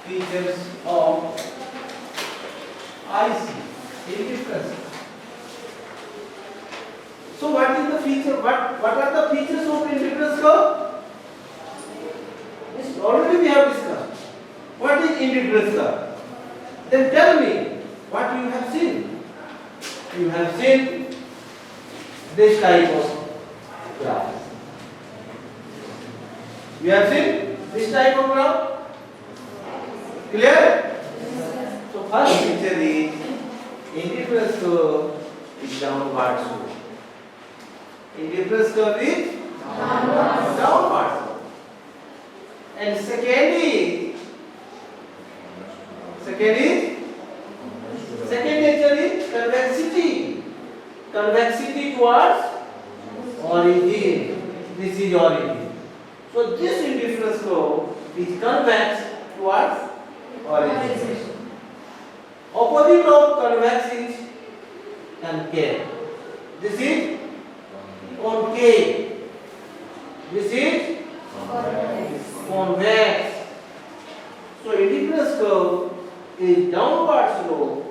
features of IC indifference. So what is the feature? What are the features of indifference curve? This already we have discussed. What is indifference curve? Then tell me what you have seen. You have seen this type of graph. You have seen this type of graph. Clear? So first feature is indifference curve is downward slope. Indifference curve is downward slope. And second nature is convexity. Convexity towards origin. This is origin. So this indifference curve is convex towards origin. Opposite of convex is concave. This is concave. This is convex. So indifference curve is downward slope.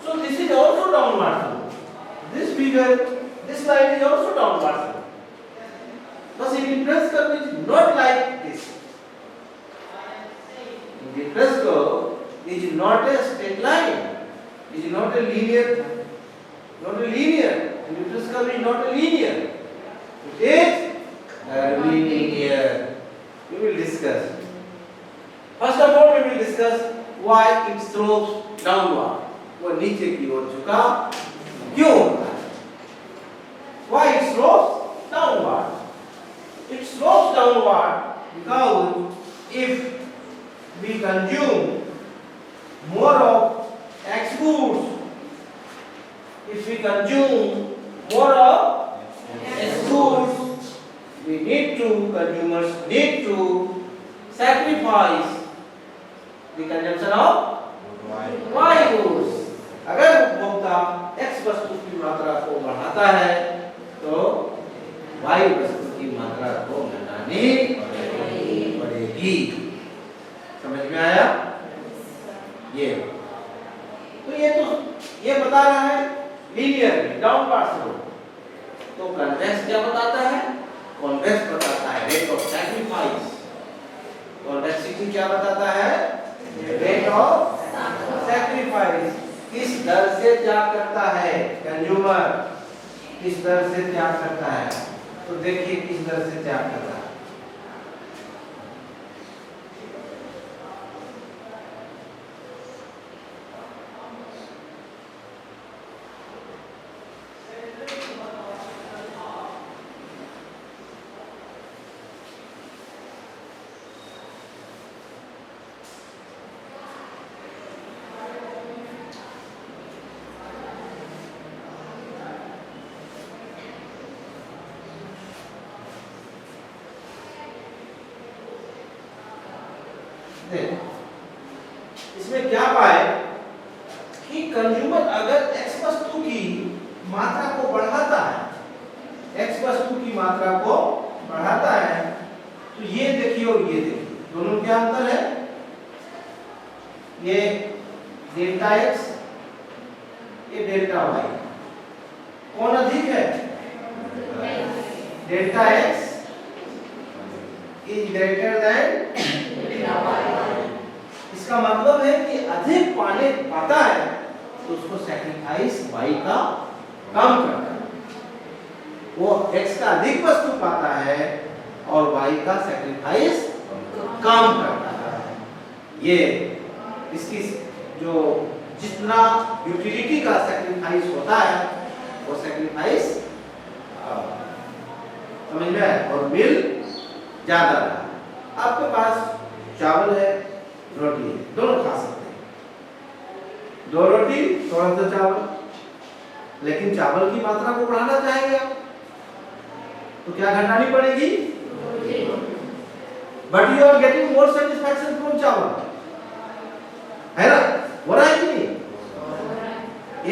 So this is also downward slope. This figure, this line is also downward slope. But indifference curve is not like this. Indifference curve is not a straight line. It is not a linear. Indifference curve is not a linear. It is linear. We will discuss. First of all, we will discuss why it slopes downward. वो नीचे की ओर झुका क्यों होता है? Why it slopes downward? It slopes downward because if we consume more of X goods, if we consume more of X goods, consumers need to sacrifice the consumption of Y goods. अगर उपभोक्ता X वस्तु की मात्रा को बढ़ाता है तो Y वस्तु की मात्रा को घटानी पड़ेगी। समझ में आया? ये बता रहा है लीनियर डाउनवर्ड स्लोप। तो कन्वेक्स क्या बताता है? कॉन्वेक्स बताता है रेट ऑफ सैक्रिफाइस। कॉन्वेक्सिटी क्या बताता है? Rate of sacrifice. किस दर से त्याग करता है कंज्यूमर, किस दर से त्याग करता है। तो देखिए किस दर से त्याग करता है। इसमें क्या पाए कि कंज्यूमर अगर X वस्तु की मात्रा को बढ़ाता है, X वस्तु की मात्रा को बढ़ाता है, तो ये देखिए और ये देखिए दोनों में क्या अंतर है? ये डेल्टा X, ये डेल्टा Y, कौन अधिक है? Delta X is greater than delta Y। इसका मतलब है कि अधिक पाता है तो उसको सैक्रिफाइस Y का कम करता है। वो X का अधिक वस्तु पाता है और Y का सैक्रिफाइस कम करता है। ये इसकी जो जितना यूटिलिटी का सैक्रिफाइस होता है वो सैक्रिफाइस समझ में आया और बिल ज्यादा रहा। आपके पास चावल है, रोटी है, दोनों खा सकते हैं। 2 रोटी थोड़ा सा चावल, लेकिन चावल की मात्रा को बढ़ाना चाहेंगे आप तो क्या घटानी पड़ेगी? But you are getting more satisfaction from chawal, है ना? हो रहा है कि नहीं?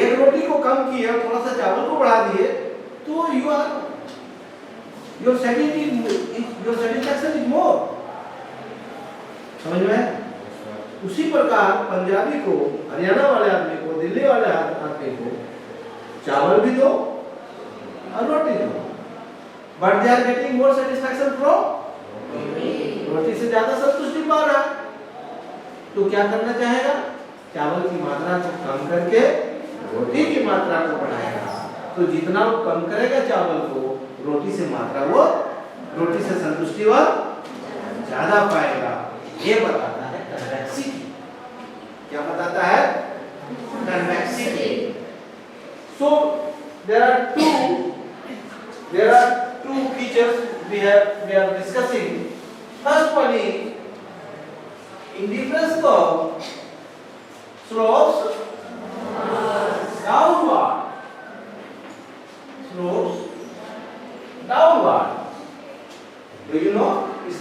एक रोटी को कम किया, थोड़ा सा चावल को बढ़ा दिए तो your satisfaction is more। समझ में? उसी प्रकार पंजाबी को, हरियाणा वाले आदमी को, दिल्ली वाले आदमी को चावल भी दो और रोटी दो, but they are getting more satisfaction from roti से ज्यादा संतुष्टि पा रहा है। तो क्या करना चाहेगा? चावल की मात्रा को कम करके रोटी की मात्रा को बढ़ाएगा। तो जितना वो कम करेगा चावल को, रोटी से मात्रा वो, रोटी से संतुष्टि वो ज्यादा पाएगा। ये बताता है कन्वेक्सिटी। क्या बताता है? Convexity. So there are two features we are discussing. First one is indifference curve slopes downward. Slopes downward. Do you know its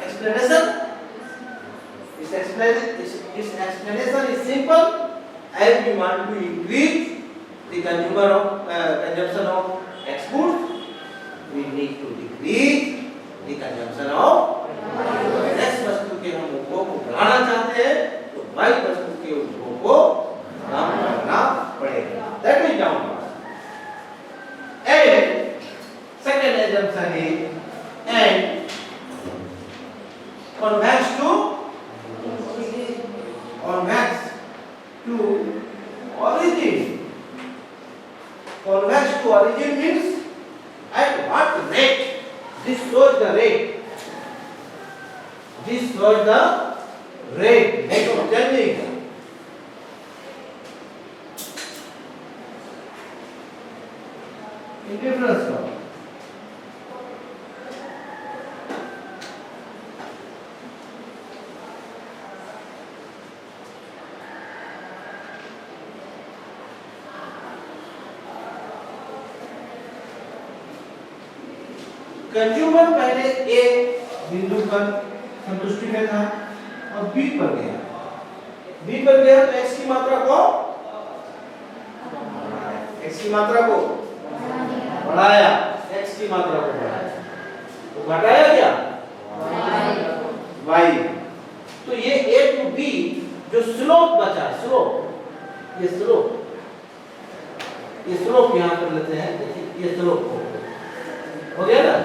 explanation? Its explanation is simple. As we want to increase the consumption of X goods, we need to decrease the consumption of X वस्तु के हम उपभोग को बढ़ाना चाहते हैं, तो Y वस्तु के उपभोग को कम करना पड़ेगा। That is downward. And second assumption is and convex to origin. Convex to origin means at what rate? This shows the rate. This shows the rate of changing. Indifference curve. Consumer पहले ए बिंदु पर संतुष्टि में था और B पर गया। B पर गया तो एक्स की मात्रा को बढ़ाया, एक्स की मात्रा को बढ़ाया, तो घटाया क्या? वाई। तो ये ए टू बी जो स्लोप बचा, ये स्लोप यहां पर लेते हैं। देखिए ये स्लोप हो गया ना।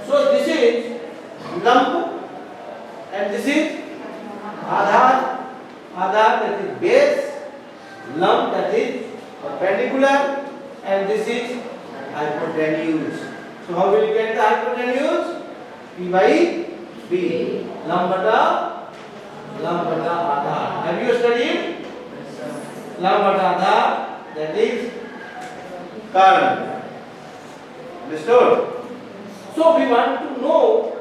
So this is lump and this is Aadhaar that is base, lump that is perpendicular, and this is hypotenuse. So how will you get the hypotenuse? P by B. Lump bata Aadhaar. Have you studied? Lump bata Aadhaar, that is current. Understood? So we want to know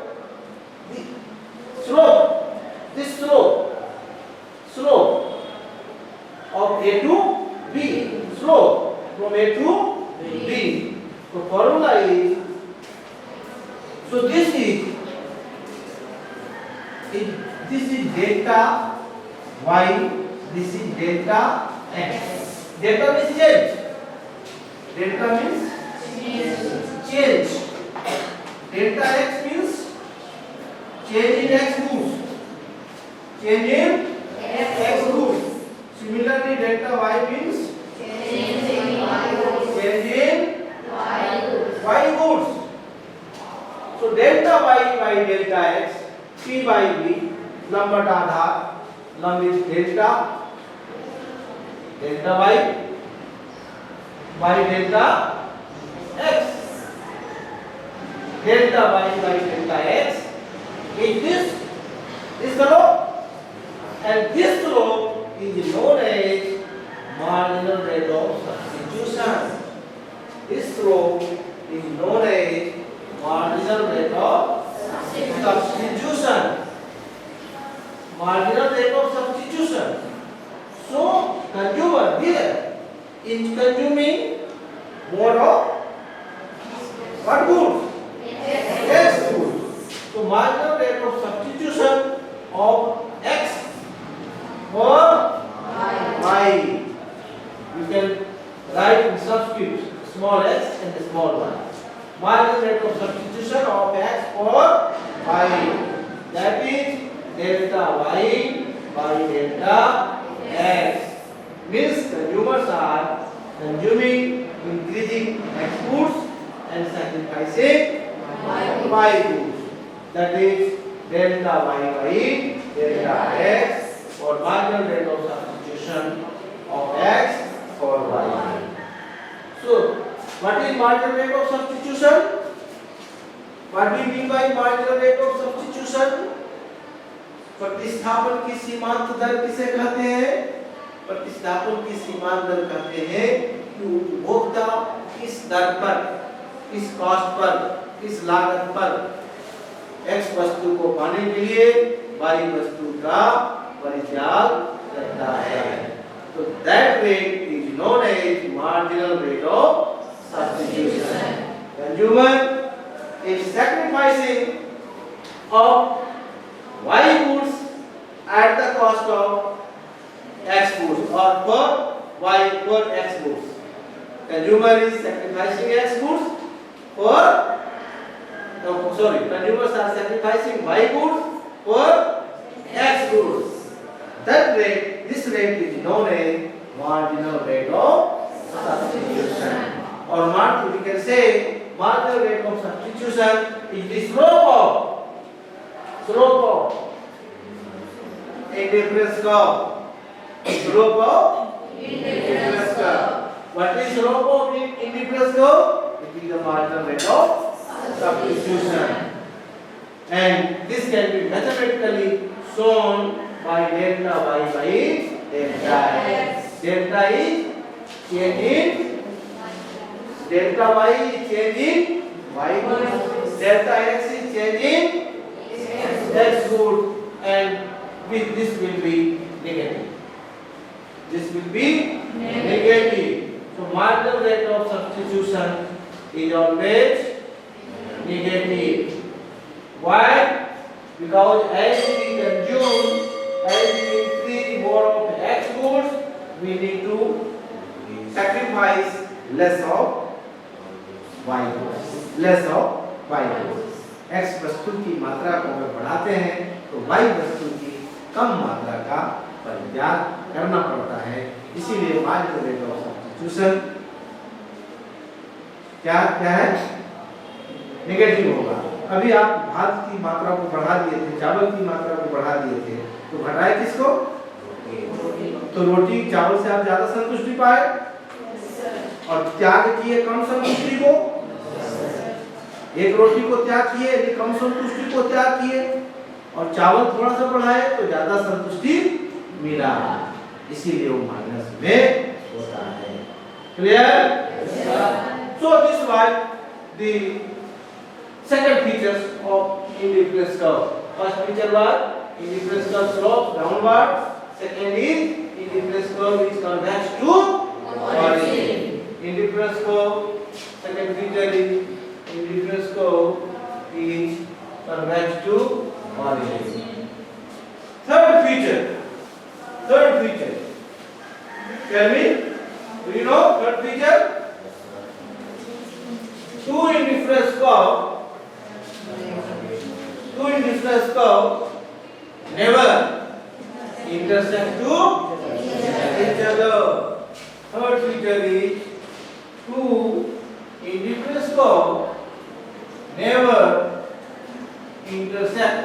the slope, this slope of A to B, slope from A to B. So formula is, so this is delta y, this is delta x. Delta means change. Delta means change. Delta x means change in x goods. Change in x goods. Similarly, delta y means change in y goods. So delta y by delta x, P by B, lump बटा आधार, lump is delta y by delta x. Delta y by delta x is this slope, and this slope is known as marginal rate of substitution. This slope is known as marginal rate of substitution. Marginal rate of substitution. So consumer here is consuming more of what goods? X goods. So marginal rate of substitution of X for Y. You can write in substitute small x and the small y. Marginal rate of substitution of X for Y. That is delta Y by delta X. Means consumers are consuming increasing X goods and sacrificing Y goods. That is delta Y by delta X for marginal rate of substitution of X for Y. So, what is marginal rate of substitution? What do we mean by marginal rate of substitution? प्रतिस्थापन की सीमांत दर किसे कहते हैं? प्रतिस्थापन की सीमांत दर कहते हैं कि उपभोक्ता किस दर पर, किस कॉस्ट पर, किस लागत पर X वस्तु को पाने के लिए Y वस्तु का परित्याग करता है. So that rate is known as marginal rate of substitution. Consumer is sacrificing of Y goods at the cost of X goods or for X goods. Consumer is sacrificing X goods consumers are sacrificing Y goods for X goods. This rate is known as marginal rate of substitution. Or we can say marginal rate of substitution is the slope of indifference curve. Slope of indifference curve. What is slope of indifference curve? It is the marginal rate of substitution. And this can be mathematically shown by delta Y by delta X. Delta is change in delta Y is change in Y goods. Delta X is change in X good, and with this will be negative. This will be negative. So marginal rate of substitution is always negative. Why? Because as we consume, as we increase more of X goods, we need to sacrifice less of Y goods. Less of Y goods. X वस्तु की मात्रा को अगर बढ़ाते हैं तो Y वस्तु की कम मात्रा का परित्याग करना पड़ता है. इसीलिए मार्जिनल रेट ऑफ सब्स्टिट्यूशन क्या है? नेगेटिव होगा. अभी आप भात की मात्रा को बढ़ा दिए थे, चावल की मात्रा को बढ़ा दिए थे, तो घटाए किसको? तो रोटी चावल से आप ज्यादा संतुष्टि पाए और त्याग किए कम संतुष्टि को. एक रोटी को त्याग किए, एक कम संतुष्टि को त्याग किए, और चावल थोड़ा सा बढ़ाए तो ज्यादा संतुष्टि मिला. इसीलिए वो माइनस में होता है. Clear? So this is why the second features of indifference curve. First feature was indifference curve slopes downward. Second is indifference curve is convex to origin. Indifference curve, second feature is indifference curve is convex to origin. Third feature. Tell me, do you know third feature? Two indifference curve never intersect to each other. Third feature is two indifference curve never intersect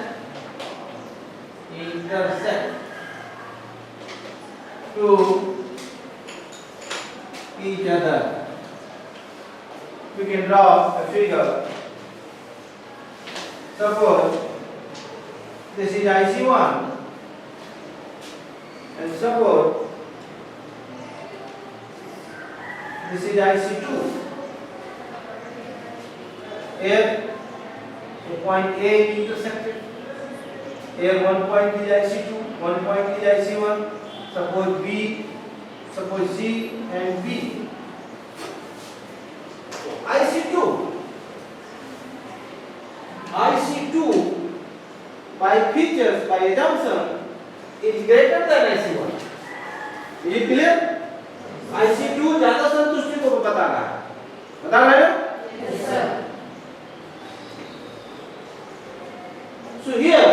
to each other. We can draw a figure. Suppose this is IC1 and suppose this is IC2. Here the point A is intersected. Here one point is IC2, one point is IC1. Suppose B, suppose C and B. IC2 by features, by assumption is greater than IC1. Is it clear? IC2 ज्यादा संतुष्टि को बता रहा है ना? Yes sir. So here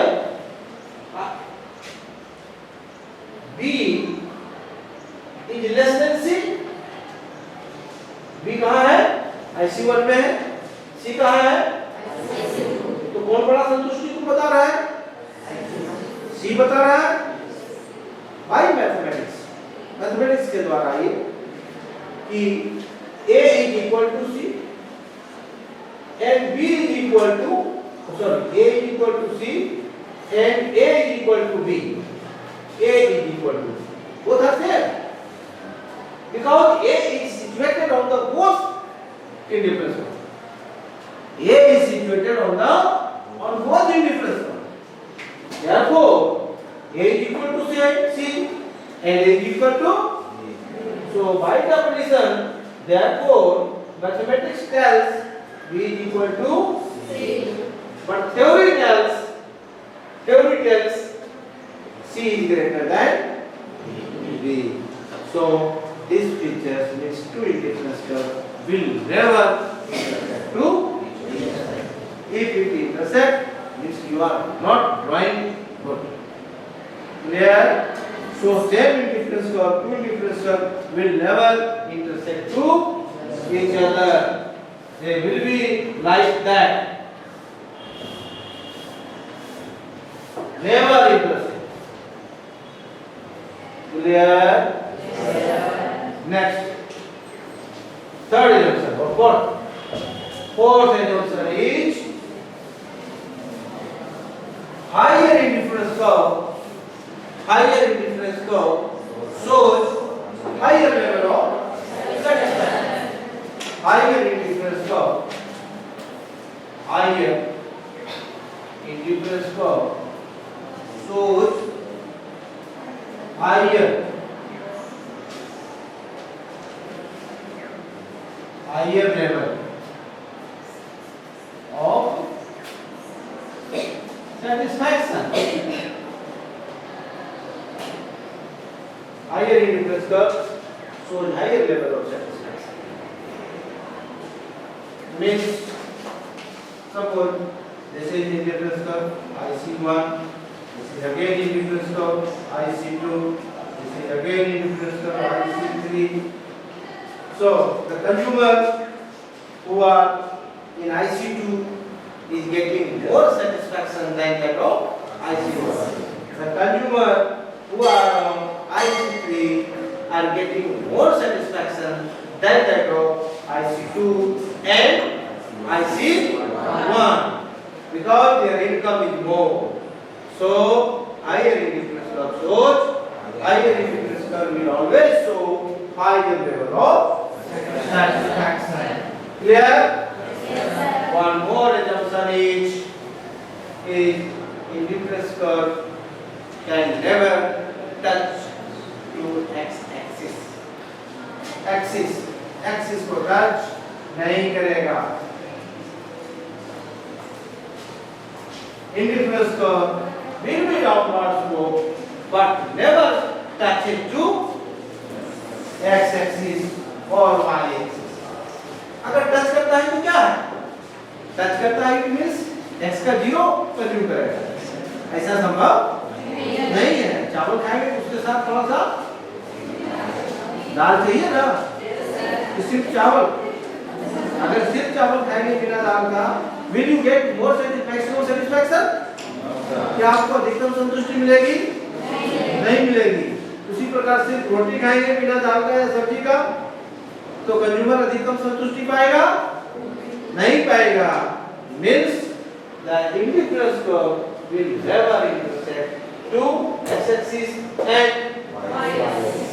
less than C, B कहाँ है, IC1 में है, सी कहाँ है, तो कौन बड़ा संतुष्टि को बता रहा है, सी बता रहा है। बाय मैथमेटिक्स के द्वारा ये कि A is equal to C and B is equal to A is equal to C and A is equal to B. A is equal to both are there because A is situated on the both indifference one. A is situated on both indifference one. Therefore, A is equal to C and A is equal to. So by definition, therefore, mathematics tells B is equal to C, but theory tells C is greater than B. So this features means two indifference curve will never intersect to each other. If it intersect, means you are not drawing good. Clear? So same indifference curve, two indifference curve will never intersect to each other. They will be like that. Never intersect. Clear? Next. Third assumption or fourth assumption is higher indifference curve shows higher level of satisfaction. Higher indifference curve shows higher level of satisfaction. Higher indifference curve shows higher level of satisfaction. Means, suppose this is indifference curve IC1, this is again indifference curve IC2, this is again indifference curve IC3. So the consumer who are in IC2 is getting more satisfaction than that of IC1. The consumer who are on IC3 are getting more satisfaction than that of IC2 and IC1 because their income is more. So higher indifference curve shows higher indifference curve will always show higher level of satisfaction. Clear? One more assumption is indifference curve can never touch to x-axis. Axis को touch नहीं करेगा. Indifference curve will be downward slope but never touch it to x-axis और y-axis. अगर touch करता है तो क्या है? टच करता है मींस x का 0 कंज्यूम करेगा. ऐसा संभव नहीं है. चावल खाएंगे उसके साथ थोड़ा सा दाल चाहिए ना. सिर्फ चावल, अगर सिर्फ चावल खाएंगे बिना दाल का, will you get more satisfaction? क्या आपको अधिकतम संतुष्टि मिलेगी? नहीं मिलेगी. उसी प्रकार से रोटी खाएंगे बिना दाल का या सब्जी का, तो कंज्यूमर अधिकतम संतुष्टि पाएगा? नहीं पाएगा. Means the indifference curve will never intersect to x-axis and y-axis.